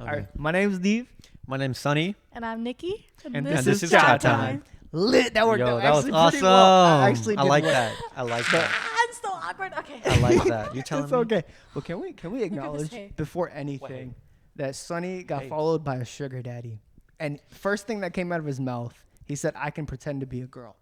Okay. All right, my name's Deev. My name's Sunny. And I'm Nikki. And this is Chat Time. Lit. That worked Yo, out that was actually awesome. pretty well. I actually I did like well. that. I like that. I'm so awkward. Okay. I like that. You telling It's me? okay. Well, can we acknowledge say. before anything that Sonny got Hey. followed by a sugar daddy, and first thing that came out of his mouth, he said, "I can pretend to be a girl."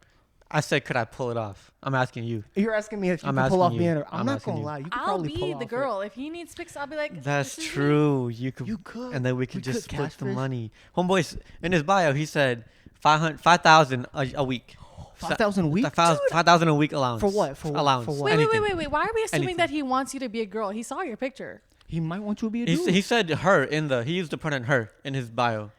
I said, could I pull it off? I'm asking you. You're asking me if you I'm can pull off asking you. being a. I'm not asking gonna you. lie. You could I'll probably be pull the off it. girl. If he needs pics, I'll be like, That's this is me. true. You could. You could. And then we We could just could split the catfish. money. Homeboy, in his bio, he said 5,000 a week. 5,000 a week? 5,000 a week allowance. For what? For what? Allowance. For what? Wait. Anything. Why are we assuming Anything. that he wants you to be a girl? He saw your picture. He might want you to be a He, dude. he said her he used the pronoun her in his bio.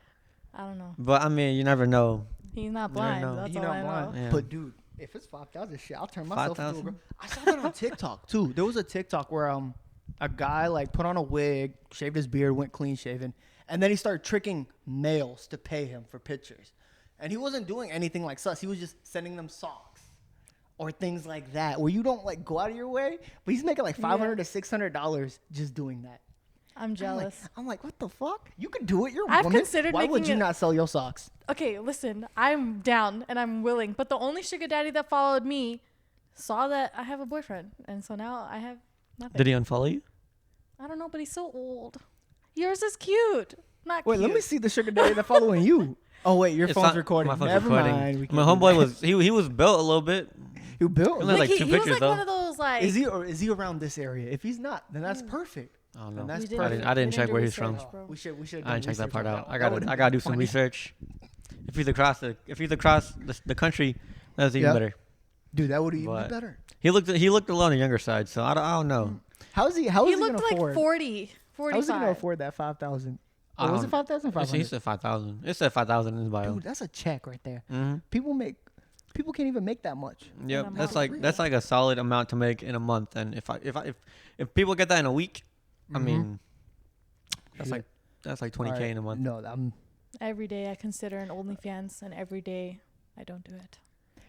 I don't know. But I mean, you never know. He's not Never blind. know. That's You all know I know. why? Yeah. But dude, if it's 5,000 shit, I'll turn myself into a 5,000? girl. I saw that on TikTok too. There was a TikTok where a guy like put on a wig, shaved his beard, went clean shaven, and then he started tricking males to pay him for pictures. And he wasn't doing anything like sus. He was just sending them socks or things like that where you don't like go out of your way, but he's making like $500 to $600 just doing that. I'm jealous. I'm like, what the fuck? You can do it. You're a I've woman. considered Why would making you it- not sell your socks? Okay, listen. I'm down and I'm willing. But the only sugar daddy that followed me saw that I have a boyfriend. And so now I have nothing. Did he unfollow you? I don't know, but he's so old. Yours is cute. Not Wait, cute. let me see the sugar daddy that's following you. Oh wait, your It's phone's not- recording. My phone's Never recording. mind. We My can't do homeboy that. was he was built a little bit. You built. Only like he, two he was pictures like though. one of those like. Is he around this area? If he's not, then that's perfect. I don't Then know. that's We perfect. I didn't we check do where he's from. research, bro. We should. I didn't check that part out. I would've gotta been do some funny. research. If he's across the country, that's even Yep. better. Dude, that would even But- be better. He looked a little on the younger side, so I don't know. How's he He gonna looked like afford? 40, 45. How's he gonna afford that 5,000? Or was it 5,000? He 500. said 5,000. It said 5,000 in his bio. Dude, that's a check right there. Mm-hmm. People can't even make that much. Yep, a that's month. like a solid amount to make in a month. And if people get that in a week, I mean, that's Shit. like 20K Alright, in a month. No, Every day I consider an OnlyFans, and every day I don't do it.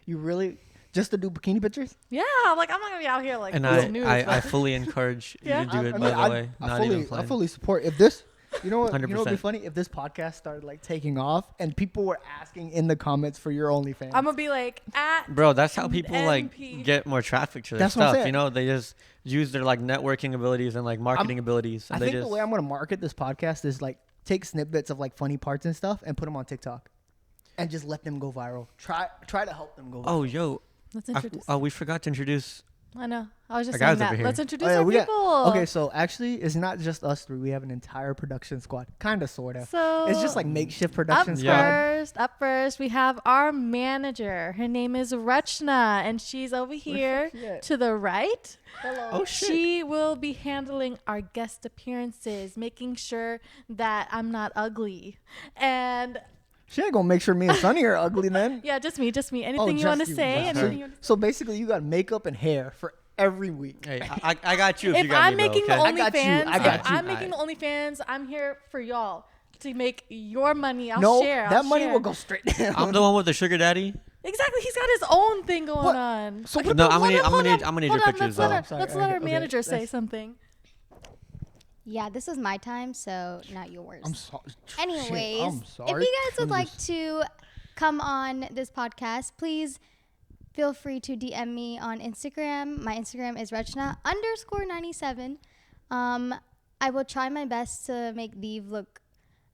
you really just to do bikini pictures? Yeah, like I'm not gonna be out here like And posting nudes, I but- fully encourage Yeah. you to do it. I By mean, the way, not even I playing. fully support. If this, you know what, 100%. be funny? If this podcast started like taking off and people were asking in the comments for your OnlyFans. I'm gonna be like at Bro, that's how people like NP. get more traffic to their That's what I'm stuff. saying. You know, they just use their like networking abilities and like marketing abilities. I And they think just the way I'm gonna market this podcast is like take snippets of like funny parts and stuff and put them on TikTok, and just let them go viral. Try to help them go viral. Oh, yo, Let's introduce. we forgot to introduce. I know. I was just Our saying guys that. over here. Let's introduce Oh, yeah, our we got- people. Okay, so actually, it's not just us three. We have an entire production squad, kind of, sorta. So It's just like makeshift production up squad. first, we have our manager. Her name is Rachna, and she's over here she at? to the right. Hello. Oh shit! She will be handling our guest appearances, making sure that I'm not ugly. And She ain't gonna make sure me and Sunny are ugly then. yeah, just me. Anything you want to just say? just Anything you. you So basically, you got makeup and hair for every week. Hey, I got you. If you If got I'm me, making bro, the okay? I got you, OnlyFans, I got if you. I'm making the OnlyFans, I'm here for y'all to make your money. I'll No, share. that I'll money share. will go straight down. I'm the one with the sugar daddy. Exactly. He's got his own thing going What? on. So Okay, what No, but I'm gonna hold need on, I'm gonna need hold your on, pictures Let's let though. our, Sorry, let's let our okay, manager say that's- something. Yeah, this is my time, so not yours. I'm sorry. Anyways, I'm sorry. if you guys would I'm like just- to come on this podcast, please feel free to DM me on Instagram. My Instagram is Rachna_97. I will try my best to make Deev look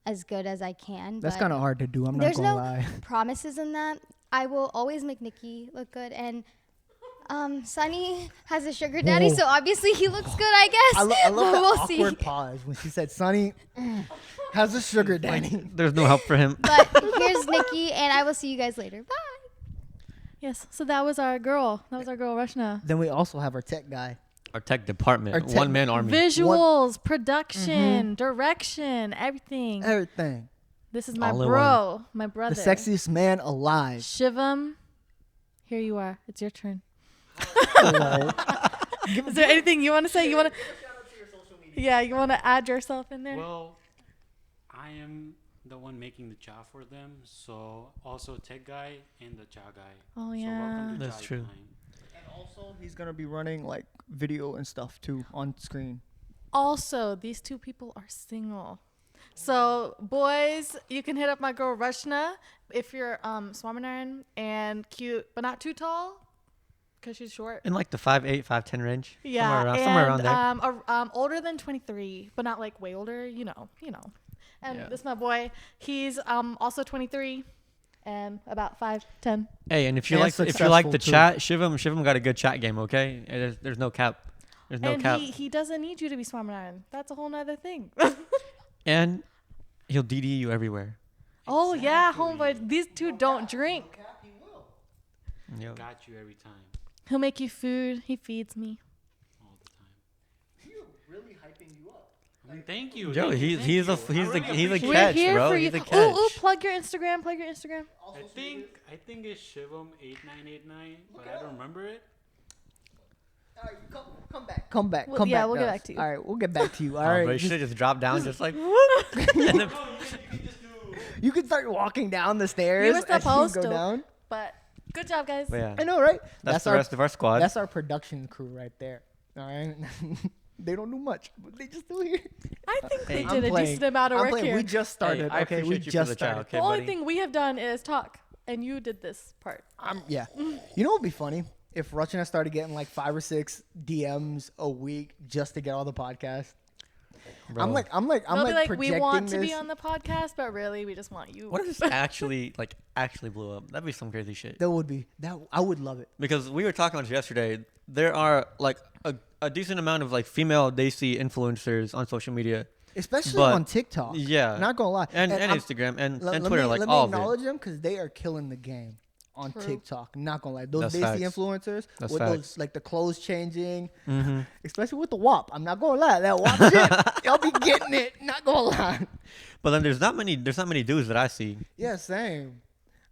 as good as I can. That's but kind of hard to do. I'm not there's gonna no lie. promises in that. I will always make Niki look good, and Sunny has a sugar daddy, Whoa. so obviously he looks good, I guess. I love But that we'll awkward see. pause when she said, "Sunny has a sugar daddy." There's no help for him. But here's Niki, and I will see you guys later. Bye. Yes. So that was our girl. That was our girl, Rachna. Then we also have our tech guy. Our tech department, Our tech- one man army. Visuals, production, direction, everything. Everything. This is my All in bro, my brother. The sexiest man alive. Shivam. Here you are. It's your turn. Hello. Is there anything you want to say? You want to? Yeah, you want to add yourself in there? Well, I am the one making the job for them, so also tech guy and the job guy. Oh, So yeah. welcome to That's Job true. Time. And also, he's gonna be running like video and stuff too on screen. Also, these two people are single. So boys, you can hit up my girl Rachna if you're Swaminarayan and cute, but not too tall, because she's short. In like the 5'8", 5'10" range. Yeah, Somewhere around there. Older than 23, but not like way older. You know. And Yeah. this is my boy. He's also 23 and about 5'10". Hey, and if you And like the successful, too. chat, Shivam got a good chat game. Okay, and there's no cap. There's no And cap. he doesn't need you to be Swaminarayan. That's a whole nother thing. And he'll DD you everywhere. Oh yeah, homeboy. These two don't drink. Yep. Got you every time, He'll make you food. He feeds me. all the time. He's really hyping you up. I mean, thank you. Yo, thank you, he's thank a you. I he's a really he's a appreciate We're catch, here bro. for you. He's a Ooh, catch. plug your Instagram. Plug your Instagram. I think it's Shivam8989, but I don't remember it. All right, come back. Come back. Well, Come yeah, back. we'll to get us. back to you. All right, we'll get back to you. All Oh, right. bro, you just- should have just dropped down just like. And then, you can start walking down the stairs. You were as you supposed go to. down. But good job, guys. but yeah, I know, right? that's the our rest of our squad. That's our production crew right there. All right. They don't do much, but they just do here. I think they Hey. did a decent amount of I'm work playing. here. We just started. I okay, we appreciate you for just the chat, started. okay, the only buddy? thing we have done is talk, and you did this part. Yeah. You know what would be funny? If Rachna started getting like 5 or 6 DMs a week just to get all the podcasts. Bro. I'm like They'll be like, we projecting want to this. be on the podcast, but really, we just want you. What if this actually blew up? That'd be some crazy shit. That would be that. I would love it. Because we were talking about this yesterday. There are like a decent amount of like female Daisy influencers on social media. Especially But- on TikTok. Yeah. Not gonna lie. And I'm- Instagram and let Twitter, me, like let all me of it. acknowledge them because they are killing the game on True. TikTok. Not gonna lie, those That's Daisy facts. influencers That's with facts. those like the clothes changing, Mm-hmm. especially with the WAP. I'm not gonna lie, that WAP shit, y'all be getting it. Not gonna lie. But then there's not many dudes that I see. Yeah, same.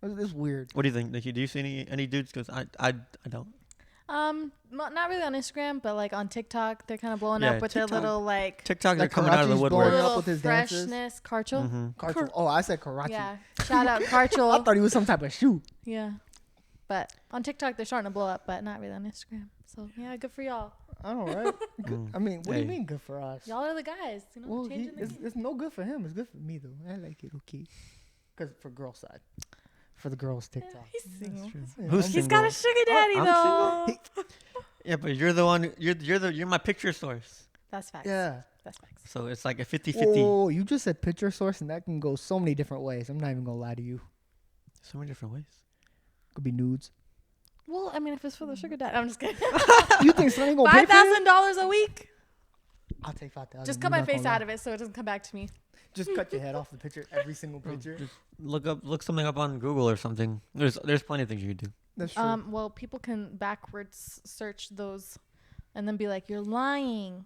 It's weird. What do you think, Niki? Do you see any dudes? Because I don't. Not really on Instagram, but like on TikTok, they're kind of blowing Yeah, up with their TikTok. little like TikTok, they're Like coming out of the Karachi's woodwork. blowing up little with his dances. freshness. Karchel. Mm-hmm. Karchel. Oh, I said Karachi. Yeah. Shout out I Karchel. thought he was some type of shoe. Yeah. But on TikTok, they're starting to blow up, but not really on Instagram. So yeah, good for y'all. All right. Good. I mean, what do you Hey. mean good for us? Y'all are the guys. You know, Well, changing the game. it's no good for him. It's good for me though. I like it. Okay. Because for girl side, for the girls Yeah, TikTok. he's single. Yeah, Who's I'm- He's got a sugar daddy I'm though. Yeah, but you're the one. You're my picture source. That's facts. Yeah. That's facts. So it's like a 50-50. Oh, you just said picture source, and that can go so many different ways. I'm not even gonna lie to you. So many different ways. Could be nudes. Well, I mean, if it's for the sugar daddy, I'm just kidding. You think Sonny gonna pay for it? $5,000 a week. I'll take 5,000. Just cut my face out of it so it doesn't come back to me. Just cut your head off the picture, every single picture. Just look something up on Google or something. There's plenty of things you could do. That's true. Well, people can backwards search those, and then be like, "You're lying."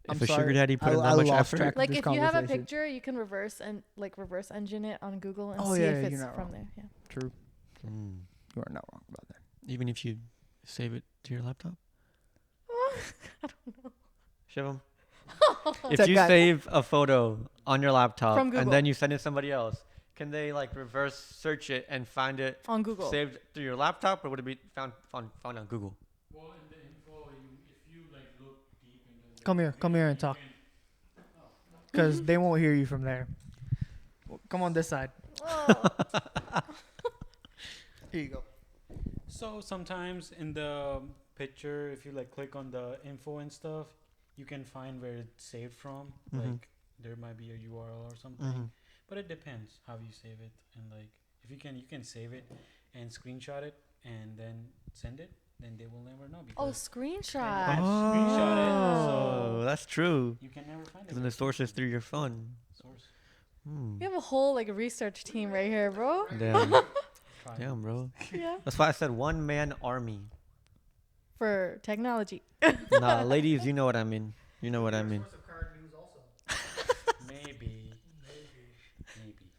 I'm If a sorry. sugar daddy put in I that much lost effort, track. Like This if you have a conversation. picture, you can reverse engine it on Google and Oh, see yeah, if you're it's not from wrong. there. Yeah. True. mm, You are not wrong about that. even if you save it to your laptop, I don't know. Shivam. That If you guy- save a photo on your laptop From and Google. then you send it to somebody else, can they like reverse search it and find it On Google. saved through your laptop, or would it be found on Google? Well, in the info, if you like look deep into the Come here and talk. Because they won't hear you from there. Come on this side. Oh. Here you go. So sometimes in the picture, if you like click on the info and stuff, you can find where it's saved from. Mhm. Like there might be a URL or something. Mm-hmm. But it depends how you save it, and like if you can save it and screenshot it and then send it, then they will never know Oh, because screenshot. Screenshot it, Oh, so- that's true. you can never find it. Because then the source is through your phone. Source. Hmm. We have a whole like research team right here, bro. Damn, Try. damn, bro. Yeah. That's why I said one man army. For technology. Nah, ladies, you know what I mean. You know what I mean. Maybe.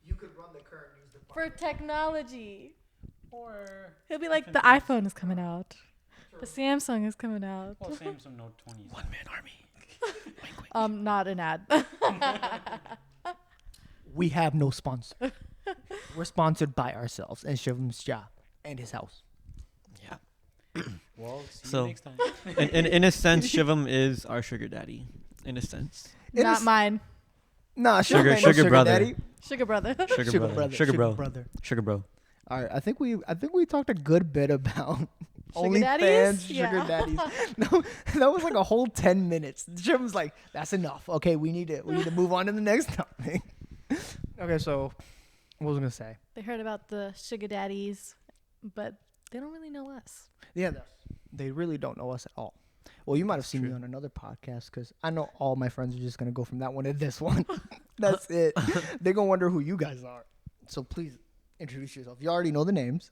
You could run the current news For technology. Or He'll be like, the iPhone is coming out. The Samsung is coming out. well, Samsung Note 20. One man army. Not an ad. We have no sponsor. We're sponsored by ourselves and Shivam's job and his house. Yeah. Well, see So- you next time. In a sense, Shivam is our sugar daddy. In a sense. It Not is- mine. Nah, Sugar- ain't no sugar brother. daddy. Sugar brother. Sugar brother. Sugar bro. brother. Sugar bro. All right, I think we talked a good bit about Sugar daddies? OnlyFans, sugar Yeah. daddies. No, that was like a whole 10 minutes. Jim was like, "That's enough. Okay, we need to move on to the next topic." Okay, so what was I gonna say? They heard about the sugar daddies, but they don't really know us. Yeah, they really don't know us at all. Well, you might have seen me true. on another podcast because I know all my friends are just gonna go from that one to this one. That's it. They're gonna wonder who you guys are. So please introduce yourself. You already know the names.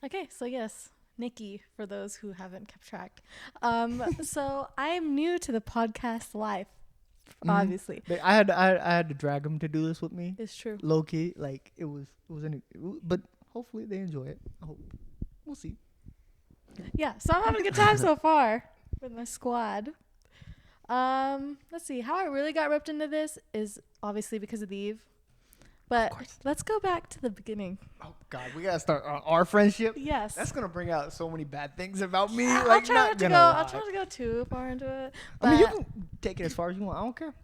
Okay, so yes, Niki, for those who haven't kept track. So I'm new to the podcast life, obviously. I had to drag them to do this with me. It's true. Low key, like but hopefully they enjoy it. I hope. We'll see. Yeah, so I'm having a good time so far with my squad. Let's see. How I really got roped into this is obviously because of Deev. But let's go back to the beginning. Oh God, we gotta start our friendship. Yes. That's gonna bring out so many bad things about me. I'll Like, try not not to gonna go. lie. I'll try not to go too far into it. I mean, you but- can take it as far as you want. I don't care.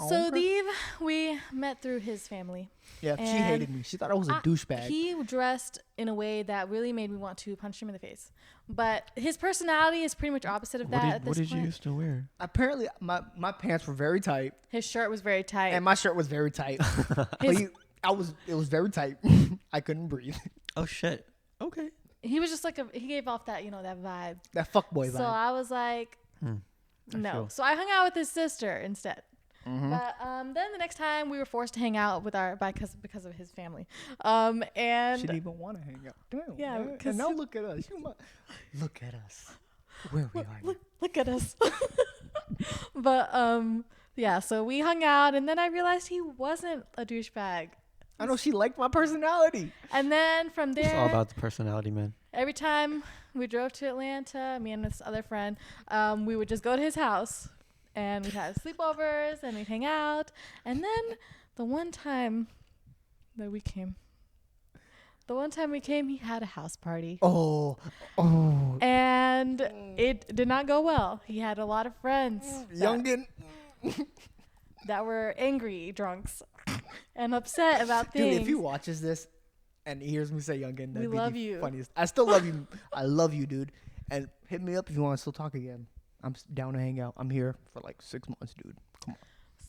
So Deev, we met through his family. Yeah, she and hated me. She thought I was a douchebag. He dressed in a way that really made me want to punch him in the face. But his personality is pretty much opposite of that at this point. used to wear? Apparently, my pants were very tight, His shirt was very tight. and my shirt was very tight. His- It was very tight. I couldn't breathe. Oh shit. Okay. he was just like he gave off that, that vibe. That fuckboy So vibe. I was like, no. feel- So I hung out with his sister instead. Mm-hmm. But then the next time we were forced to hang out with because of his family. And She didn't even want to hang out. Damn, Yeah, man. 'cause And now he- look at us. Look at us. Where we are. look at us. But yeah, so we hung out, and then I realized he wasn't a douchebag. I know she liked my personality. And then from It's all there, about the personality, man. every time we drove to Atlanta, me and this other friend, we would just go to his house, and we'd have sleepovers, and we'd hang out. And then the one time we came, he had a house party. Oh. And it did not go well. He had a lot of friends Youngin. that were angry drunks and upset about things. Dude, if he watches this and he hears me say Youngin, that'd be love the you. funniest. I still love you. I love you, dude. And hit me up if you want to still talk again. I'm down to hang out. I'm here for like 6 months, dude. Come on.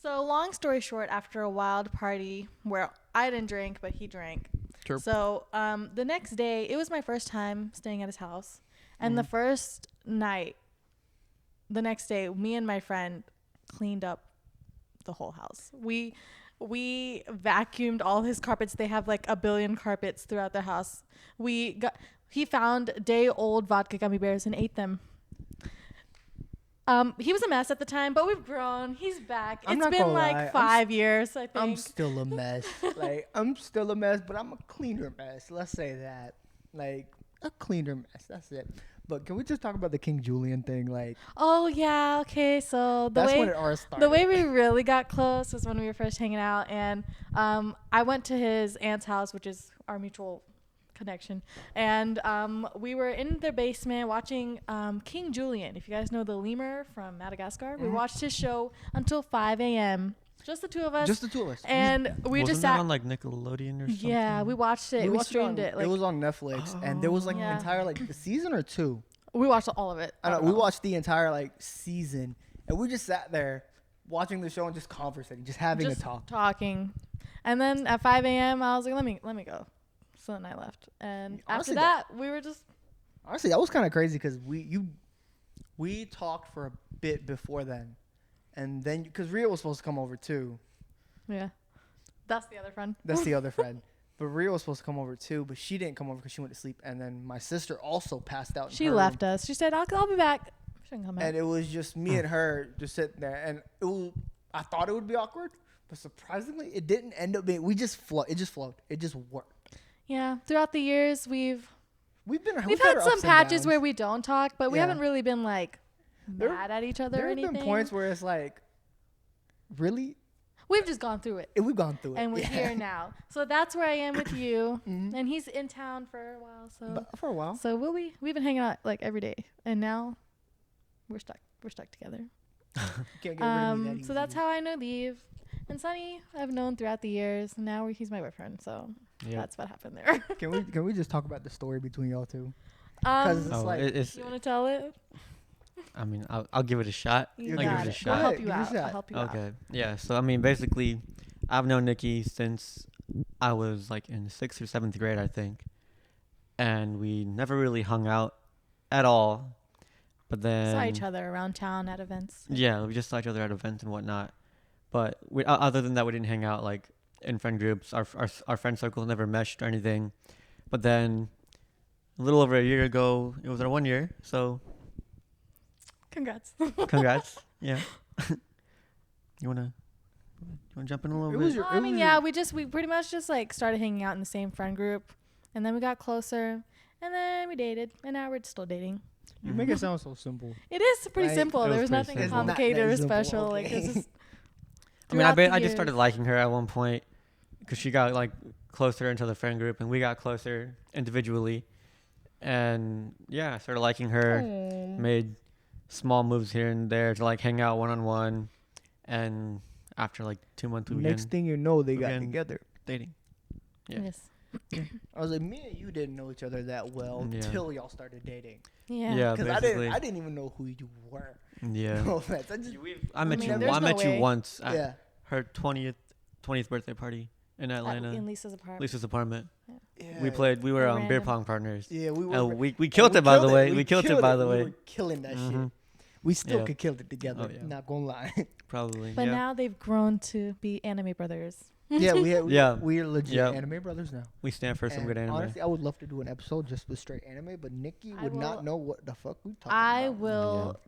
So long story short, after a wild party where I didn't drink, but he drank. Sure. So the next day, it was my first time staying at his house. And the first night, the next day, me and my friend cleaned up the whole house. We vacuumed all his carpets. They have like a billion carpets throughout their house. He found day-old vodka gummy bears and ate them. He was a mess at the time, but we've grown. He's back. I'm It's not been gonna like lie. 5 years, I think. I'm still a mess. I'm still a mess, but I'm a cleaner mess. Let's say that. Like, a cleaner mess. That's it. But can we just talk about the King Julian thing? Like, Oh yeah, okay. So that's when it all started. the way we really got close was when we were first hanging out, and I went to his aunt's house, which is our mutual connection, and we were in their basement watching King Julian. If you guys know the lemur from Madagascar, we watched his show until 5 a.m. Just the two of us. Just the two of us. and we Wasn't just that sat. on like Nickelodeon or something? Yeah, we watched it. We watched streamed on, it. Like, it was on Netflix, and there was like Yeah. an entire like the season or two. we watched all of it. I know, don't we know. watched the entire like season, and we just sat there watching the show and just conversating, just having Just a talk. talking. And then at 5 a.m., I was like, let me go. So then I left. And Honestly, after that, we were just, Honestly, that was kind of crazy because we talked for a bit before then, and then because Ria was supposed to come over too. yeah. That's the other friend. That's the other friend. But Ria was supposed to come over too, but she didn't come over because she went to sleep. And then my sister also passed out. In She her left room. us. She said, I'll be back. She didn't come back. And it was just me and her just sitting there. And I thought it would be awkward, but surprisingly, it didn't end up being. It just flowed. It just worked. Yeah. Throughout the years, we've We've had our some ups and patches downs. where we don't talk, but we Yeah. haven't really been like There- mad at each other There or have anything. been points where it's like, really? We've just gone through it. We've gone through it. And we're Yeah. here now. So that's where I am with you. Mhm. And he's in town for a while. So But for a while. we've been hanging out like every day. And now we're stuck. We're stuck together. You can't get rid of me that So that's easy. how I know Deev. And Sunny, I've known throughout the years. Now he's my boyfriend. So Yeah. that's what happened there. Can we just talk about the story between y'all two? 'Cause it's Oh, like- it's. you want to tell it? I mean, I'll give it a shot. You I'll give got it a it. shot. I'll Go help ahead, you give it a out. I'll shot. help you out. Okay. Yeah. So I mean, basically, I've known Nikki since I was like in 6th or 7th grade, I think, and we never really hung out at all. But then Saw each other around town at events. yeah, we just saw each other at events and whatnot. But we, other than that, we didn't hang out like in friend groups. Our friend circle never meshed or anything. But then a little over a year ago, it was our 1 year. So Congrats. congrats. Yeah. You wanna jump in a little It bit? was your- Well, I mean, yeah, we pretty much just like started hanging out in the same friend group, and then we got closer, and then we dated, and now we're still dating. You make it sound so simple. It is pretty Like, simple. it was There was pretty nothing simple. complicated It's or not that simple, special. Like okay. it's just. I mean, throughout the I just started years. liking her at one point because she got like closer into the friend group, and we got closer individually. And yeah, I started liking her. Made small moves here and there to like hang out one on one, and after like 2 months, we Next began thing you know, they got began- together. dating. Yeah. Yes. I was like, me and you didn't know each other that well Yeah. till y'all started dating. Yeah. Yeah, Because basically. I didn't even know who you were. Yeah. No offense. I just, I met mean, you. there's I no met you way. once at yeah. her 20th birthday party in Atlanta. In Lisa's apartment. Lisa's apartment. Yeah. We played. We were beer Random. pong partners. Yeah, we were. Oh, and we killed it, by the way. We killed it, by the We way. were killing that shit. Mhm. We still Yeah. could kill it together. Oh, yeah. Not gonna lie. Probably. But yeah. now they've grown to be anime brothers. yeah, Yeah. we're legit Yeah. anime brothers now. We stand for some And good anime. honestly, I would love to do an episode just with straight anime, but Nikki I would will- not know what the fuck we talking I about. will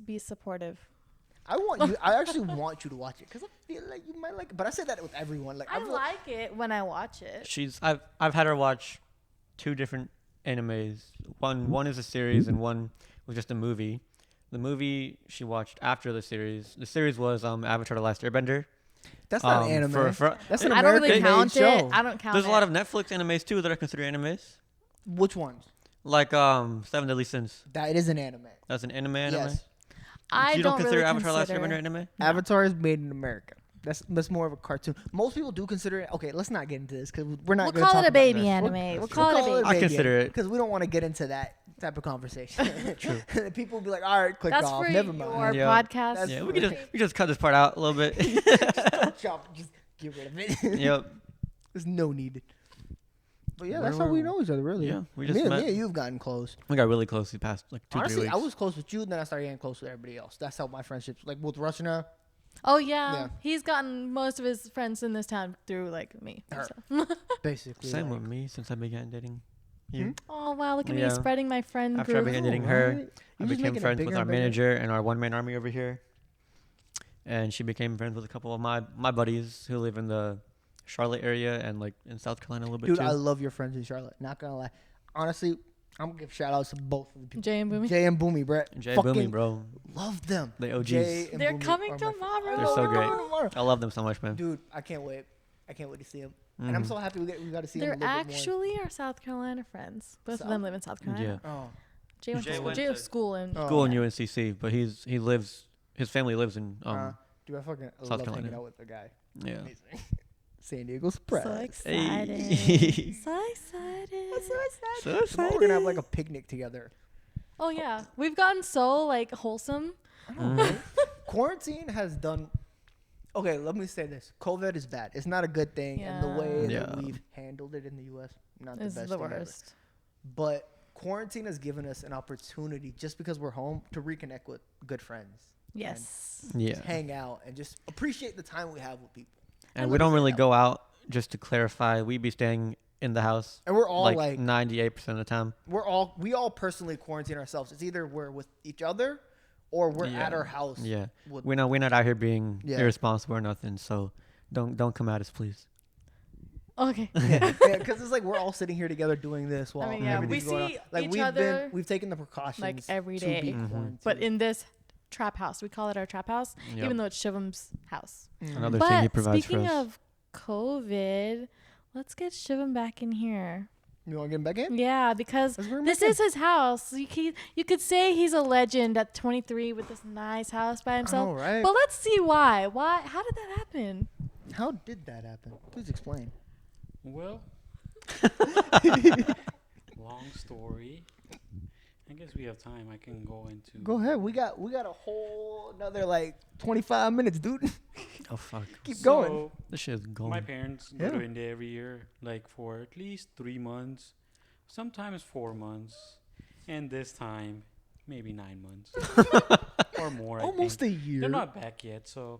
be supportive. I want you. I actually want you to watch it because I feel like you might like it. But I say that with everyone. Like I feel like it when I watch it. I've had her watch 2 different animes. One is a series and one was just a movie. The movie she watched after the series. The series was Avatar: The Last Airbender. that's not anime. That's an I don't American really count made it. show. I don't count There's it. a lot of Netflix animes too that are considered animes. Which ones? Like Seven Deadly Sins. That is an anime. That's an anime. Yes. I You don't don't consider really Avatar: The Last consider- Airbender anime? Avatar is made in America. That's more of a cartoon. Most people do consider it. Okay, let's not get into this because we're not. We'll gonna call talk it a about baby this. anime. We'll call it a baby. I consider it. because we don't want to get into that type of conversation. True. People will be like, all right, click That's off. for Never your mind. Yeah. podcast. That's- Yeah, we just cut this part out a little bit. Don't chop. Just get rid of it. Yep. There's no need. But yeah, Where that's how we were- know each other, really. Yeah, we me, just met. me and you've gotten close. We got really close the past like 2-3 Honestly, weeks. I was close with you, then I started getting close with everybody else. That's how my friendships, like with Rachna. Oh yeah. Yeah. He's gotten most of his friends in this town through like me. Her. So. Basically. Same like, with me since I began dating you. Hmm? Oh wow, look at me Yeah. spreading my friend After I group. began dating Oh, her, right. I You're just became making it friends bigger with our and bigger. manager and our one-man army over here. And she became friends with a couple of my buddies who live in the Charlotte area and like in South Carolina a little bit Dude, too. I love your friends in Charlotte. Not gonna lie. Honestly, I'm gonna give shout outs to both of the people. Jay and Boomy. Jay and Boomy, Brett. Jay Fucking Boomy, bro. love them. The OGs. Jay and They're Boomy coming are my tomorrow. friends. They're so They're great. coming tomorrow. I love them so much, man. Dude, I can't wait. I can't wait to see them. And I'm Mhm. so happy we got to see They're them a little bit actually our South Carolina friends. Both of them live in South Carolina. Yeah. more. Oh. Jay went Jay to school. went Jay to went to school in. Oh. School in UNCC, but his family lives in Dude, I fucking South love Carolina. hanging out with the guy. yeah. Amazing. San Diego Express. So excited. Hey. So excited. So Tomorrow we're gonna have like a picnic together. Oh yeah, we've gotten so like wholesome. Mhm. Quarantine has done. Okay, let me say this: COVID is bad. It's not a good thing, and the way Yeah. that we've handled it in the U.S. not the Is best the thing ever. worst. But quarantine has given us an opportunity, just because we're home, to reconnect with good friends. Yes. Yeah. Just hang out and just appreciate the time we have with people. And we don't really go out. Just to clarify, we be staying in the house And we're all like 98% of the time. we all personally quarantine ourselves. It's either we're with each other or we're Yeah. at our house. Yeah. With, We're not out here being Yeah. irresponsible or nothing. So don't come at us, please. Okay. yeah, because it's like we're all sitting here together doing this while mean, yeah, we everything's going on. see Like each other, we've taken the precautions like, every to day. be Mhm. quarantined. But in this trap house, we call it our trap house, Yep. even though it's Shivam's house. Another thing he But provides speaking for us. of COVID, let's get Shivam back in here. You want to get him back in? Yeah, because Let's bring him this back is his house. You could say he's a legend at 23 with this nice house by himself. All right. But let's see why. Why? How did that happen? How did that happen? Please explain. Well, long story. I guess we have time. I can go into. Go ahead. We got a whole another like 25 minutes, dude. Oh fuck. Keep So, going. This shit's going. my parents go Yeah. to India every year, like for at least 3 months, sometimes 4 months, and this time maybe 9 months or more. Almost I a think. year. They're not back yet, so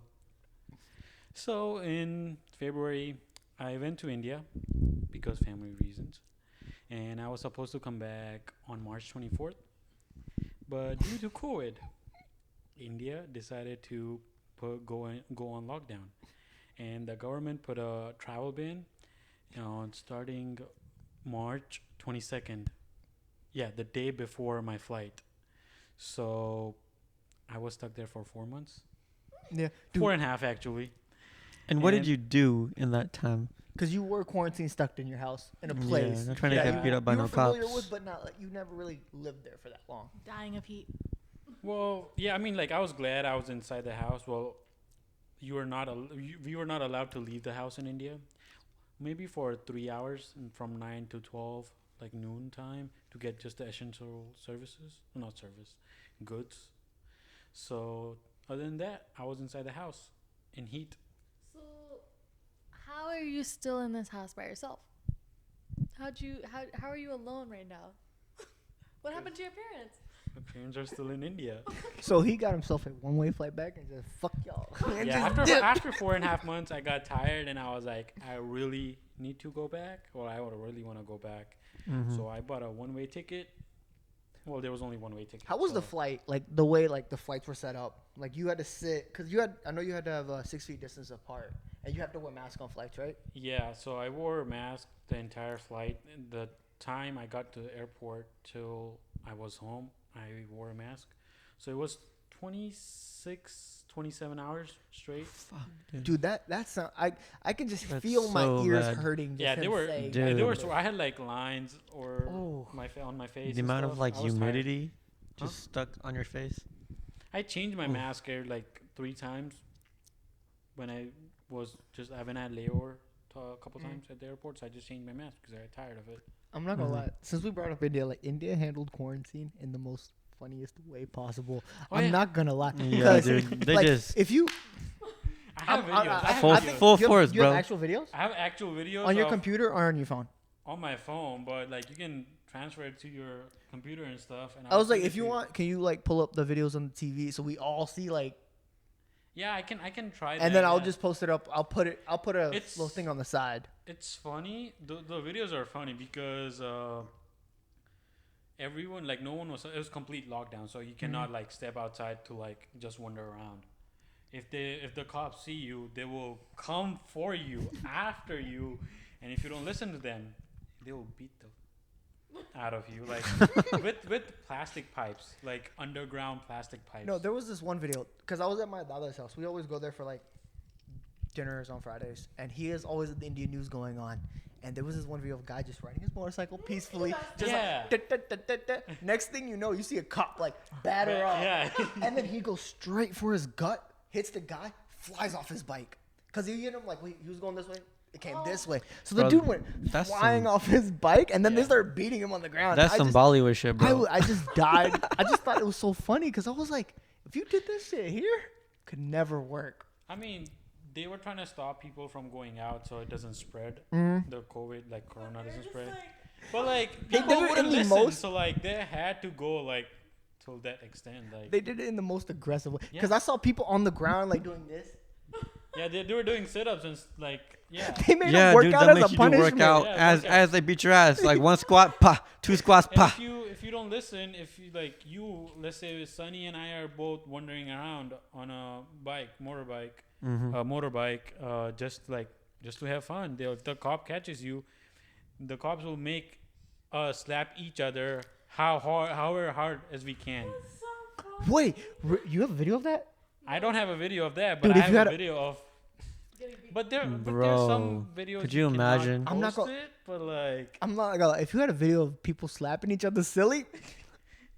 in February I went to India because family reasons, and I was supposed to come back on March 24th, but due to COVID, India decided to go on lockdown, and the government put a travel ban on starting March 22nd. Yeah, the day before my flight. So I was stuck there for 4 months. Yeah. 4.5 actually. And what did and- you do in that time? Because you were quarantined, stuck in your house in a Yeah, place. not trying to Yeah. get beat up by you no were familiar cops. with, but not like you never really lived there for that long. Dying of heat. Well, yeah, I mean, like I was glad I was inside the house. Well, we were not allowed to leave the house in India, maybe for 3 hours from 9 to 12, like noon time, to get just the essential services, not service, goods. So other than that, I was inside the house in heat. So, how are you still in this house by yourself? How are you alone right now? What happened to your parents? My parents are still in India. So he got himself a one-way flight back and said, "Fuck y'all." And Yeah, just after dipped. after 4.5 months, I got tired and I was like, I really need to go back, or I would really want to go back. Mhm. So I bought a one-way ticket. Well, there was only one-way ticket. How was the so- flight? Like the way like the flights were set up. Like you had to sit because I know you had to have 6 feet distance apart, and you have to wear mask on flights, right? Yeah, so I wore a mask the entire flight. The time I got to the airport till I was home, I wore a mask. So it was 27 hours straight. Fuck, dude. Dude, that sound I can just That's feel my so ears bad. hurting. Just Yeah, they him were. saying Dude. that. They were. So I had like lines or Oh. on my face. The and amount of stuff. like I was tired. humidity Huh? just stuck on your face. I changed my Oof. mask like 3 times when I had layover a couple times at the airport. So I just changed my mask because I got tired of it. I'm not gonna Mhm. lie. Since we brought up India, like India handled quarantine in the most funniest way possible. Oh, I'm yeah. not gonna lie. Yeah, 'Cause, dude. They like, just if you I have videos. I have Full- videos. full you have, force, you have bro. actual videos I have actual videos on your of- computer or on your phone. on my phone, but like you can transfer it to your computer and stuff. And I was I'll like, send it if you to want, can you like pull up the videos on the TV so we all see like, Yeah, I can try that. and then I'll yeah. just post it up. I'll put a It's- little thing on the side. It's funny. The videos are funny because everyone, like, no one was. It was complete lockdown, so you cannot like step outside to like just wander around. If the cops see you, they will come for you after you, and if you don't listen to them, they will beat the out of you, like with plastic pipes, like underground plastic pipes. No, there was this one video because I was at my dada's house. We always go there for like dinners on Fridays, and he has always the Indian news going on. And there was this one video of a guy just riding his motorcycle peacefully, just Yeah. like, Next thing you know, you see a cop like batter up, Yeah. and then he goes straight for his gut, hits the guy, flies off his bike, cause he hit him like he was going this way. It came this way, so the Bro, dude went that's flying some- off his bike, and then they Yeah. started beating him on the ground. that's I some just, Bollywood shit, bro. I just died. I just thought it was so funny because I was like, if you did this shit here, could never work. I mean, they were trying to stop people from going out so it doesn't spread. Mm-hmm. The COVID, like Corona, doesn't spread. But like They people did it wouldn't in the listen, most- so like they had to go like to that extent. Like They did it in the most aggressive way because Yeah. I saw people on the ground like doing this. yeah, they were doing sit-ups and like yeah. They made Yeah, him work dude, out they'll as make a you do punishment. workout Yeah, as workout. as they beat your ass. Like one squat, pa, 2 squats, And pa. if you don't listen, if you like you, let's say Sunny and I are both wandering around on a motorbike, just to have fun. If the cop catches you, the cops will make us slap each other however hard as we can. Wait, you have a video of that? I don't have a video of that, but Dude, I if you have had a video of. But there's Bro, some videos. could you cannot imagine? I'm not post gonna- it. But like, I'm not gonna lie. If you had a video of people slapping each other silly,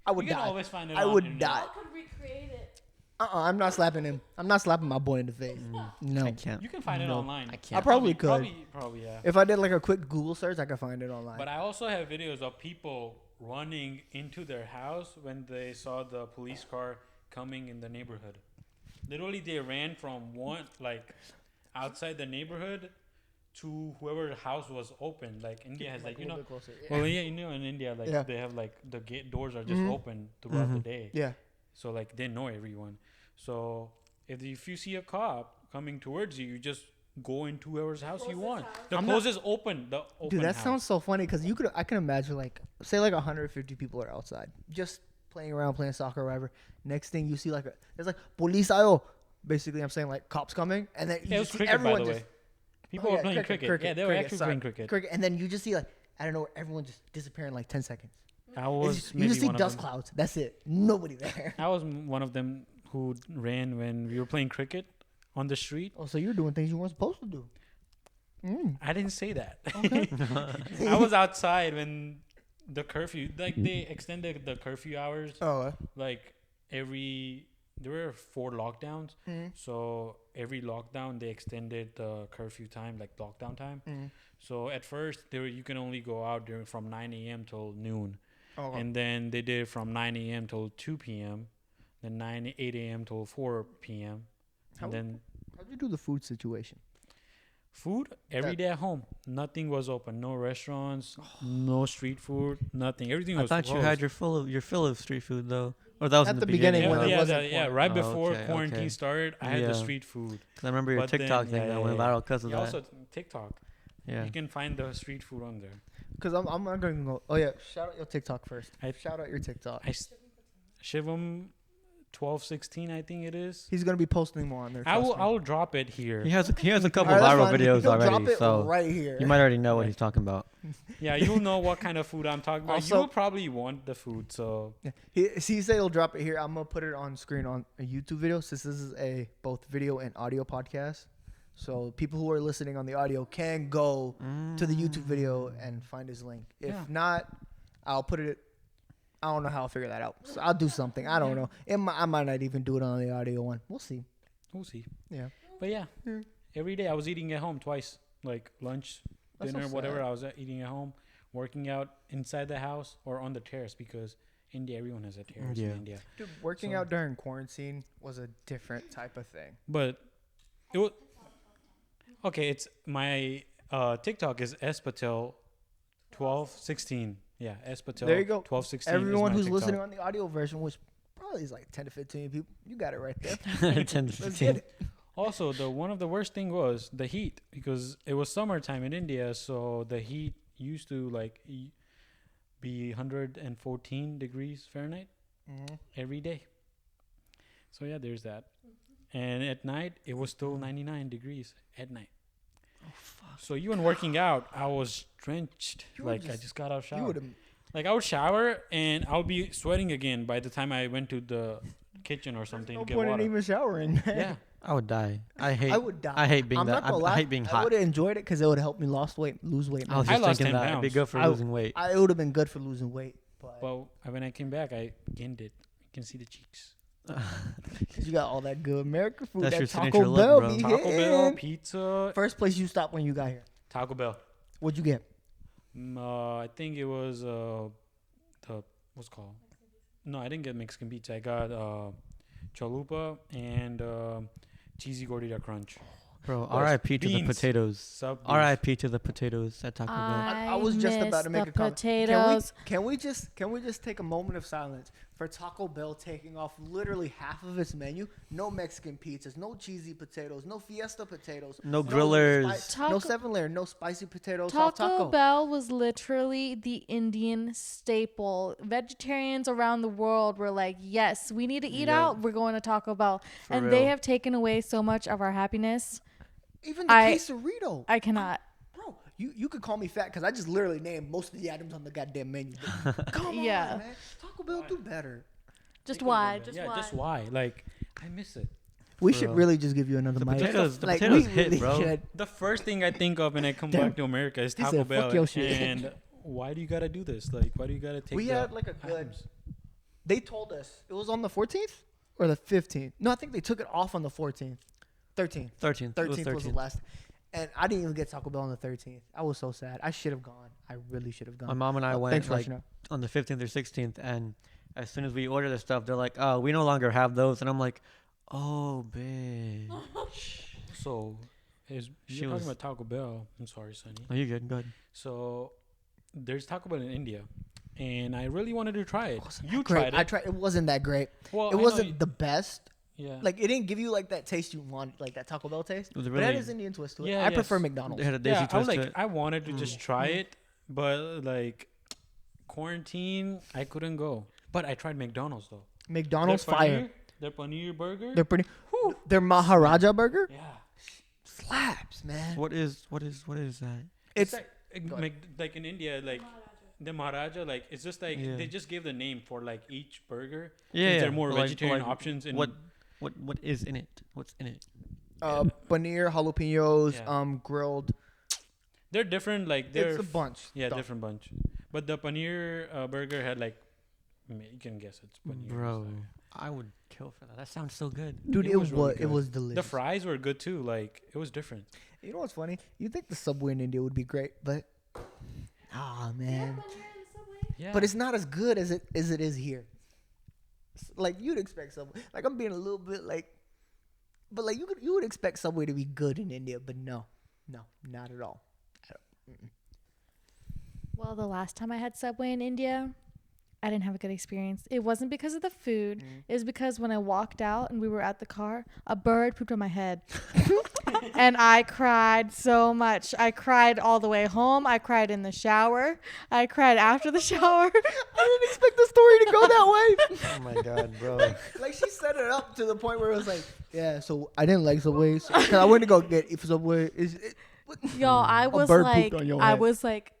I would you can die. always find it. I on would internet. die. could recreate it. I'm not slapping him. I'm not slapping my boy in the face. No. I can't. You can find it No, online. I I can't. probably could. Probably, yeah. If I did like a quick Google search, I could find it online. But I also have videos of people running into their house when they saw the police car coming in the neighborhood. Literally, they ran from one, like, outside the neighborhood to whoever's house was open. Like, India has, like, you know. Well, yeah, you know, in India, like, Yeah. they have, like, the gate doors are just Mhm. open throughout the day. Yeah. So, like, they know everyone. So, if you see a cop coming towards you, you just go into whoever's house you want. The I'm not- closest open. The open Dude, that house. sounds so funny because I can imagine like say like 150 people are outside just playing around, playing soccer or whatever. Next thing you see like there's like police ayo. Basically, I'm saying like cops coming, and then you Yeah, it was just see cricket, by everyone the just way. People were playing cricket. Yeah, they were actually sorry, playing cricket. and then you just see like I don't know, everyone just disappear in like 10 seconds. I was You maybe just see one of dust them. clouds. That's it. Nobody there. I was one of them who ran when we were playing cricket on the street. Oh, so you're doing things you weren't supposed to do. I didn't say that. Okay. I was outside when the curfew, like they extended the curfew hours. Oh. Like there were 4 lockdowns. Mhm. So every lockdown they extended the curfew time, like lockdown time. Mhm. So at first you can only go out from 9 a.m. till noon. Oh. And then they did it from 9 a.m. till 2 p.m. Then 8 a.m. till 4 p.m. How- And then How'd you do the food situation? food every day at home. Nothing was open. No restaurants. No street food. Nothing. Everything I was thought you closed. had your fill of street food though, or that was At in the the beginning beginning. when it yeah, wasn't right Oh, before okay, quarantine okay. started, I had Yeah. the street food. Cause I remember your But then- TikTok thing that went viral because of Yeah, that. also TikTok. Yeah. You can find the street food on there. Because I'm not going to go. Oh, yeah. Shout out your TikTok first. I- Shout out your TikTok. Shivam 1216, I think it is. He's going to be posting more on there. I trust me. will drop it here. He has a couple All right, that's viral fine. videos He'll already, drop it so right here. you might already know what he's talking about. Yeah, you'll know what kind of food I'm talking about. Also- You'll probably want the food, so Yeah. He said he'll drop it here. I'm gonna put it on screen on a YouTube video since this is a both video and audio podcast. So people who are listening on the audio can go to the YouTube video and find his link. If Yeah. not, I'll put it. I don't know how I'll figure that out. So I'll do something. I don't know. I might not even do it on the audio one. We'll see. we'll see. Yeah. But yeah, Yeah. every day I was eating at home twice, like lunch, That's so dinner, whatever. sad. I was eating at home, working out inside the house or on the terrace because India, everyone has a terrace Yeah. in India. Dude, working So- out during quarantine was a different type of thing. But it was okay. It's my TikTok is Espatel 1216. Yeah, Espatel. There you go. 1216. Everyone is who's my listening TikTok. on the audio version, which probably is like 10 to 15 people, you got it right there. 10 to Let's 15. get it. Also, one of the worst thing was the heat because it was summertime in India, so the heat used to be 114 degrees Fahrenheit every day. So yeah, there's that. And at night, it was still 99 degrees at night. Oh, fuck. So even working out, I was drenched. You were Like I just- just got out of You shower. would have. Like I would shower and I would be sweating again by the time I went to the kitchen or something No to get point water. in even showering. Yeah. I would die. I would die. I hate being I'm that. not gonna I lie. hate being I hot. would have enjoyed it because it would have helped me lose weight. I was I just lost thinking 10 that it'd be pounds. good for I- losing weight. It would have been good for losing weight, but But when I came back, I gained it. You can see the cheeks. 'cause you got all that good American food. That's that your Taco signature look, Bell bro. be Taco Bell, hitting. pizza, First place you stopped when you got here. Taco Bell. What'd you get? I think it was the what's it called? No, I didn't get Mexican pizza. I got chalupa and cheesy gordita crunch. Bro, Those R.I.P. to the beans. potatoes. Sub beef. R.I.P. to the potatoes at Taco Bell. I was just about to miss make the a comment. potatoes. Can we just take a moment of silence for Taco Bell taking off literally half of its menu? No Mexican pizzas, no cheesy potatoes, no Fiesta potatoes, No grillers. no Taco- 7-layer, no spicy potatoes, soft Taco taco. Bell was literally the Indian staple. Vegetarians around the world were like, yes, we need to eat Yeah. out. We're going to Taco Bell. For and they real. have taken away so much of our happiness. Even the I- quesarito. I cannot. Bro, you could call me fat because I just literally named most of the items on the goddamn menu. But come Yeah. on, man. Taco Bell do better. Just Take it why? over. Just yeah, why? just why? Like I miss it. We For should real. really just give you another The mic. potatoes- the Like, potatoes we hit, really bro. should. The first thing I think of when I come Damn. back to America is He Taco said, Bell. "Fuck your shit." And why do you gotta do this? Like, why do you gotta take? We the had like a good. items? They told us it was on the 14th or the 15th. No, I think they took it off on the 14th. 13th. 13th. It was 13th was the 13th. last. And I didn't even get Taco Bell on the 13th. I was so sad. I should have gone. I really should have gone. My mom and I went Thanks, like Rachna. on the 15th or 16th, and as soon as we order the stuff, they're like, "Oh, we no longer have those," and I'm like, "Oh, bitch." So, She you're was- talking about Taco Bell. I'm sorry, Sonny. Are you good? Good. So, there's Taco Bell in India, and I really wanted to try it. Wasn't You that great. tried it. I tried. It wasn't that great. Well, It I know wasn't the best. Yeah. Like it didn't give you like that taste you want, like that Taco Bell taste. It was But really. that is Indian twist to it. Yeah, I prefer yes. McDonald's. They had a daisy yeah, I twist was to like, it. I wanted to just try it, but like quarantine, I couldn't go. But I tried McDonald's though. McDonald's Their fire. paneer- Their paneer burger. They're pretty. Their Maharaja burger yeah. slaps, man. What is that? It's like Go ahead. like in India, like the Maharaja, like it's just like Yeah. they just gave the name for like each burger. Yeah, Is yeah. there more but vegetarian like, options? And What is in it? What's in it? paneer, jalapenos, Yeah. grilled. They're different. Like they're It's a bunch. yeah, stuff. different bunch. But the paneer burger had like you can guess it's paneer. Bro, inside. I would kill for that. That sounds so good. Dude, It it was was really it good. was delicious. The fries were good too. Like it was different. You know what's funny? You think the Subway in India would be great, but man. Yeah. But it's not as good as it is here. Like you'd expect Subway. Like I'm being a little bit like, but like you would expect Subway to be good in India, but no, not at all. Well, the last time I had Subway in India, I didn't have a good experience. It wasn't because of the food. It was because when I walked out and we were at the car, a bird pooped on my head. And I cried so much. I cried all the way home. I cried in the shower. I cried after the shower. I didn't expect the story to go that way. Oh my god, bro. Like she set it up to the point where it was like, yeah. So I didn't like Subway. So, Cause I went to go get if Subway is. Yo, I was bird like, pooped on your I head. was like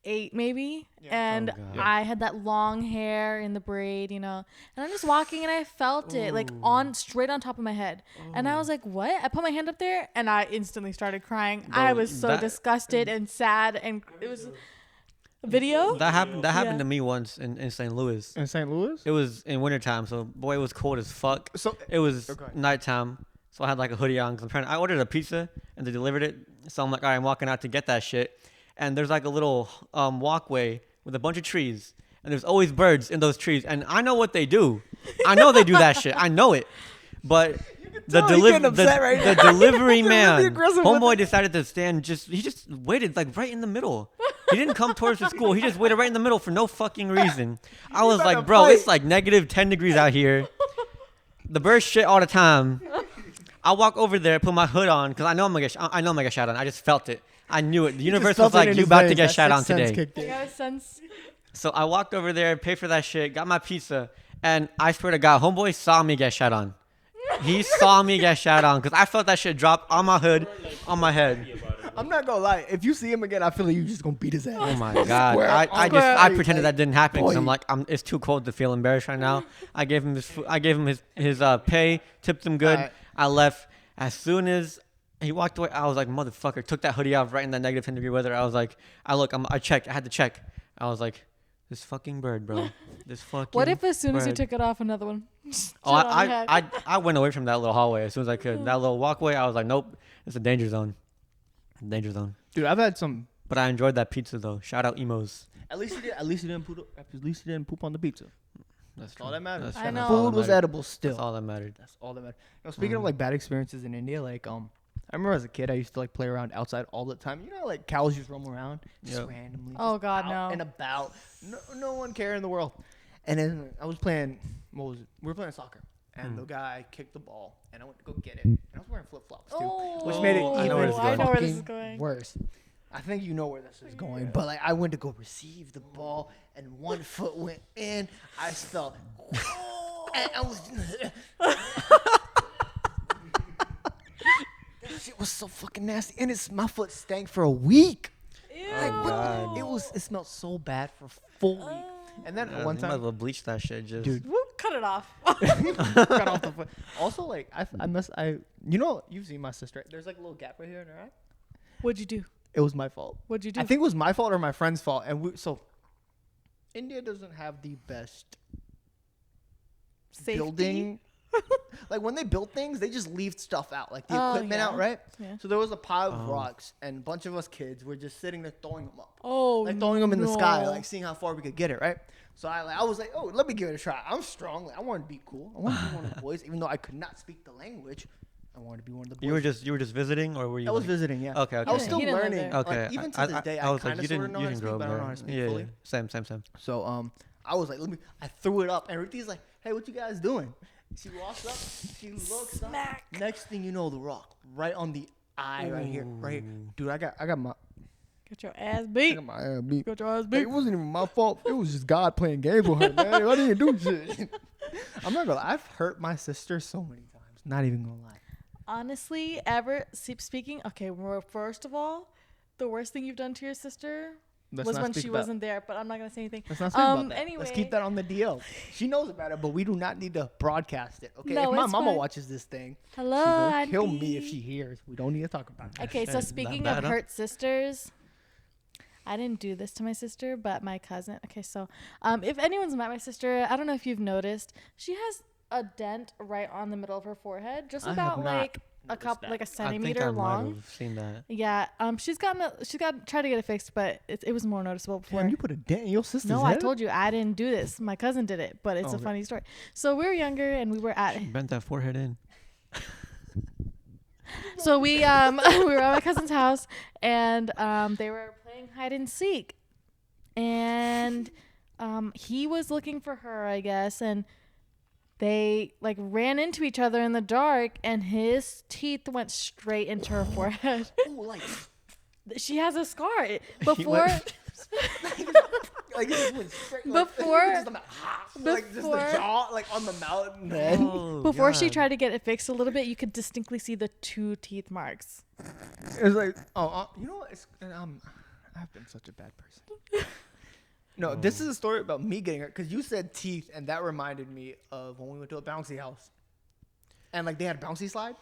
8 maybe, and Oh, God. I had that long hair in the braid, you know, and I'm just walking and I felt it like straight on top of my head, and I was like, what? I put my hand up there and I instantly started crying. I Bro, was so that- disgusted and sad, and it was a video. That happened. That happened Yeah. to me once in St. Louis. In St. Louis. It was in wintertime, so boy, it was cold as fuck. So It was Okay. nighttime, so I had like a hoodie on. Cause I ordered a pizza and they delivered it. So I'm like, all right, I'm walking out to get that shit. And there's like a little walkway with a bunch of trees, and there's always birds in those trees. And I know what they do. I know they do that shit. I know it. But the tell he getting delivery, upset right the now. delivery You're man, really aggressive with homeboy it. decided to stand. He just waited like right in the middle. He didn't come towards the school. He just waited right in the middle for no fucking reason. I was about like, to bro, fight. it's like negative 10 degrees out here. The birds shit all the time. I walk over there, put my hood on, because I know I'm gonna get shot on. I just felt it. I knew it. The universe was like, you about to get shot on today. I got a sense. So I walked over there, paid for that shit, got my pizza, and I swear to God, homeboy saw me get shot on. He saw me get shot on, because I felt that shit drop on my hood, on my head. I'm not gonna lie. If you see him again, I feel like you're just gonna beat his ass. Oh my God. Square I on. pretended that didn't happen, because I'm Boy. like, it's too cold to feel embarrassed right now. I gave him his pay, tipped him good. Alright. I left. As soon as he walked away, I was like, motherfucker, took that hoodie off right in that negative 10 degree weather. I was like, I checked. I had to check. I was like, this fucking bird, bro. This fucking What if as soon as you bird. took it off, another one? Oh, shit on your head? I went away from that little hallway as soon as I could. That little walkway, I was like, nope, it's a danger zone. Danger zone. Dude, I've had some. But I enjoyed that pizza though. Shout out emos. At least he didn't poop on the pizza. That's all that matters. I know. Food was edible still. That's all that mattered. That's all that matters. You know, speaking of like bad experiences in India, like I remember as a kid I used to like play around outside all the time. You know, like cows just roam around just Yep. randomly. Oh, just God, out no. And about. No one care in the world. And then I was playing. What was it? We were playing soccer, and the guy kicked the ball, and I went to go get it. And I was wearing flip flops too, which made it Oh, I know where even this is going. I know where this is fucking going. worse. I think you know where this is going, but like I went to go receive the ball, and one foot went in. I felt, and I was. That shit was so fucking nasty, and my foot stank for a week. Like, Oh, what- God. it smelled so bad for a full week. And then Yeah, one you might as time, well bleach that shit. Just dude, Cut it off. Cut off the foot. Also, like you know, you've seen my sister. There's like a little gap right here in her eye. What'd you do? It was my fault. What'd you do? I think it was my fault or my friend's fault. And India doesn't have the best Safety? building. Like when they build things, they just leave stuff out, like the equipment out, right? Yeah. So there was a pile of rocks, and a bunch of us kids were just sitting there throwing them up. Oh, Like throwing them in the sky, no. like seeing how far we could get it, right? So I was like, oh, let me give it a try. I'm strong. Like, I wanted to be cool. I wanted to be one of the boys, even though I could not speak the language. I wanted to be one of the boys. You were just visiting, or were you? I was like- visiting, yeah. Okay, okay. I was Yeah, still he didn't live learning. there. Okay. Like, even to this day, I was kind of sort of know how to speak, but I don't know how to speak yeah, fully. Same. So I was like, I threw it up, and Ruthie's like, hey, what you guys doing? She walks up, she looks Smack. up. Next thing you know, the rock right on the eye, right here. Dude, I got my Got your ass beat. ass beat. Got your ass Like, beat. it wasn't even my fault. It was just God playing games with her, man. I didn't do shit. I'm not gonna lie. I've hurt my sister so many times. Not even gonna lie. Honestly, speaking. Okay, well, first of all, the worst thing you've done to your sister Let's was not when speak she about- wasn't there. But I'm not gonna say anything. Let's not speak about that. Anyway, Let's keep that on the DL. She knows about it, but we do not need to broadcast it. Okay, No, if my it's mama fine. watches this thing, Hello, she gonna Auntie. kill me if she hears. We don't need to talk about that. Okay, so Not speaking bad, of huh? hurt sisters, I didn't do this to my sister, but my cousin. Okay, so if anyone's met my sister, I don't know if you've noticed, she has a dent right on the middle of her forehead, just I have about not like a noticed cup, that. like a I think centimeter I might long. have seen that. Yeah, she's got tried to get it fixed, but it was more noticeable before. Damn, you put a dent in your sister's No, head? I told you I didn't do this. My cousin did it, but it's a Okay. funny story. So we were younger and we were at. Bent that forehead in. So we we were at my cousin's house and they were playing hide and seek, and he was looking for her, I guess, and they like ran into each other in the dark, and his teeth went straight into her forehead. Ooh, like, She has a scar He before. went- like it just went straight. Like, Before- just, like just the before- jaw, like on the mouth and head. Oh, Before she God. tried to get it fixed a little bit, you could distinctly see the 2 teeth marks. It was like, you know what? I've been such a bad person. No, this is a story about me getting hurt because you said teeth, and that reminded me of when we went to a bouncy house, and like they had a bouncy slide,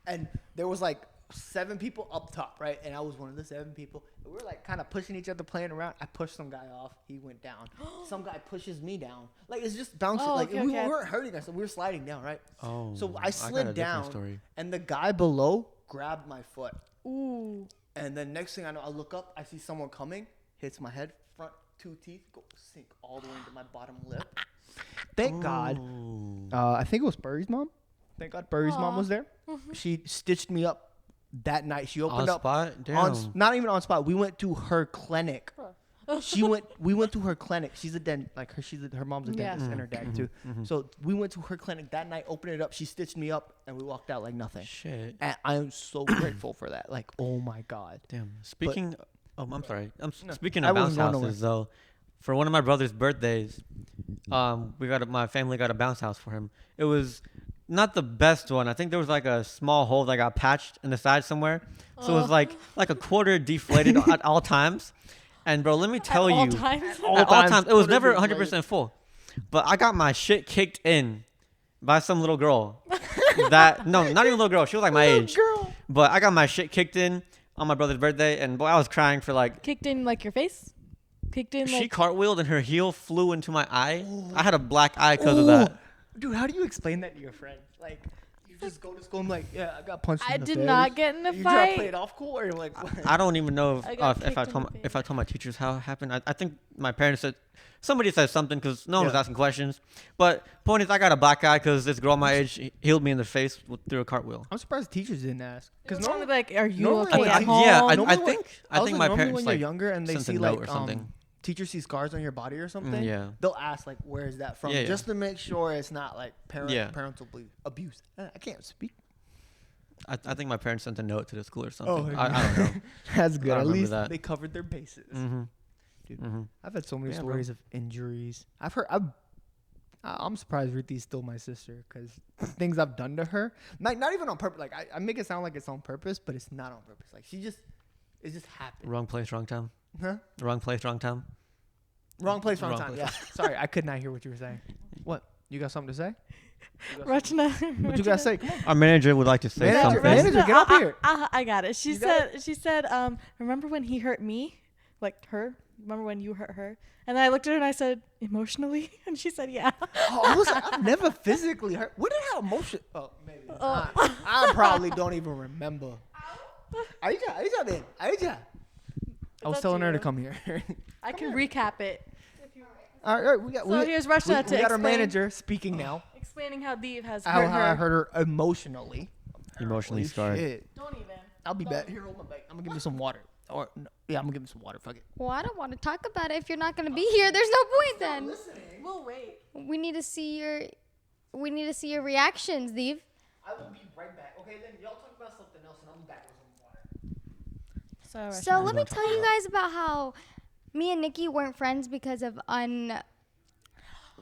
and there was like 7 people up top, right? And I was one of the 7 people. We were like kind of pushing each other, playing around. I pushed some guy off. He went down. Some guy pushes me down. Like it's just bouncing. Oh, like okay, we okay. weren't hurting us. We were sliding down, right? Oh, So I got a slid different down, story. and the guy below grabbed my foot. Ooh. And then next thing I know, I look up, I see someone coming, hits my head, front 2 teeth go sink all the way into my bottom lip. Thank God. Ooh. I think it was Burry's mom. Thank God Burry's mom Aw. was there. She stitched me up that night. She On opened up spot? Damn. not even on spot. We went to her clinic. We went to her clinic. She's a her mom's a Yeah. dentist and her dad too. So we went to her clinic that night, opened it up, she stitched me up, and we walked out like nothing. Shit. And I am so grateful for that. Like, oh my God. Damn. Speaking. I'm sorry. No, Speaking I of bounce wasn't going nowhere. houses, though, for one of my brother's birthdays, my family got a bounce house for him. It was not the best one. I think there was like a small hole that got patched in the side somewhere, so it was like a quarter deflated at all times. And bro, let me tell At all you, times? at all times, it was quarter never deflated. 100% full. But I got my shit kicked in by some little girl. Not even a little girl. She was like my age. Girl. But I got my shit kicked in on my brother's birthday, and boy, I was crying for like. Kicked in like your face? Kicked in She like. cartwheeled and her heel flew into my eye. I had a black eye because of that. Dude, how do you explain that to your friends? Like, you just go to school and like, yeah, I got punched I in the did face. not get in a You try to play fight. it off cool or like, I don't even know I got if kicked I in told the if I told my teachers how it happened. I think my parents said somebody said something because no one was Yeah. asking questions. But point is, I got a black eye because this girl my age healed me in the face through a cartwheel. I'm surprised teachers didn't ask. Because Because normally, like, are you normally okay when at I- home? yeah, I Normally when- think was my normally parents when like you're younger and they sent see a note like or something. teachers see scars on your body or something. yeah. They'll ask like, where is that from? Yeah, yeah. Just to make sure it's not like Yeah. parental abuse. I can't speak. I think my parents sent a note to the school or Oh, something. I don't know. That's good. I At remember least that. they covered their bases. Mm-hmm. Dude, Mm-hmm. I've had so many Yeah, bro. stories of injuries. I've heard. I'm surprised Ruthi's still my sister because things I've done to her, not even on purpose. Like I make it sound like it's on purpose, but it's not on purpose. Like it just happened. Wrong place, wrong time. Huh? Wrong place, wrong time. Wrong place, wrong Wrong time. place. Yeah. Sorry, I could not hear what you were saying. What? You got something to say? Rachna. What you got to say? Come on. Our manager would like to say Manager, something. manager, get up here. I got it. She You got said, remember when he hurt me? Like her? Remember when you hurt her? And then I looked at her and I said, emotionally? And she said, yeah. I've never physically hurt. What did how emotion? Oh, maybe. I probably don't even remember. Aisha. I was up telling to her to you. come here. I can recap it. All right, we got. So here's Rachna to we got our explain- manager speaking now. Explaining how Deev has How hurt I her. hurt her emotionally. Emotionally Holy scarred. shit. Don't even. I'll be back. Here, hold my bag. I'm gonna give me some water. Or no, yeah, I'm gonna give me some water. Fuck it. Well, I don't want to talk about it if you're not gonna be here. There's no point then. We'll wait. We need to see your reactions, Deev. I will be right back. Okay, then y'all talk about something else, and I'll be back with some water. So let me tell you guys about how me and Niki weren't friends because of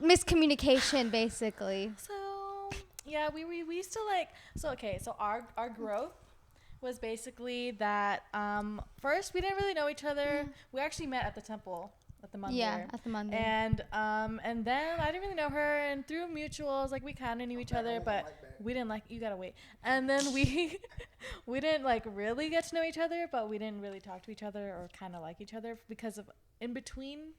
miscommunication, basically. So yeah, we used to like. So okay, so our growth was basically that first we didn't really know each other. We actually met at the temple at the mandir. Yeah, at the mandir. And then I didn't really know her, and through mutuals, like we kind of knew each other, but we didn't like. You gotta wait. And then we didn't like really get to know each other, but we didn't really talk to each other or kind of like each other because of in between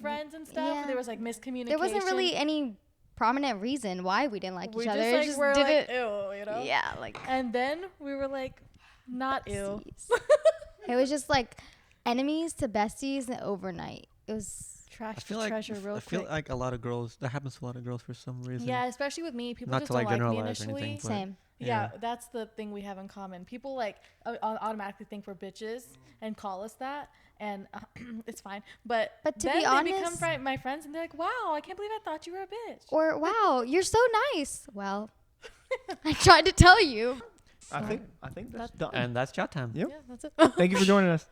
friends and stuff. Yeah. There was like miscommunication. There wasn't really any prominent reason why we didn't like we each other. just It like just were did like it. ew, you know. Yeah, like. And then we were like, not ew. besties. It was just like enemies to besties and overnight. It was. Trash I to feel like treasure real I feel quick. like a lot of girls. That happens to a lot of girls for some reason. Yeah, especially with me. People Not just to, like, don't like me generalize or initially. anything, but- Same. Yeah, that's the thing we have in common. People like automatically think we're bitches and call us that, and it's fine. But to then be they honest- become my friends, and they're like, "Wow, I can't believe I thought you were a bitch." Or wow, you're so nice. Well, I tried to tell you. I think that's done. And that's chat time. Yep. Yeah, that's it. Thank you for joining us.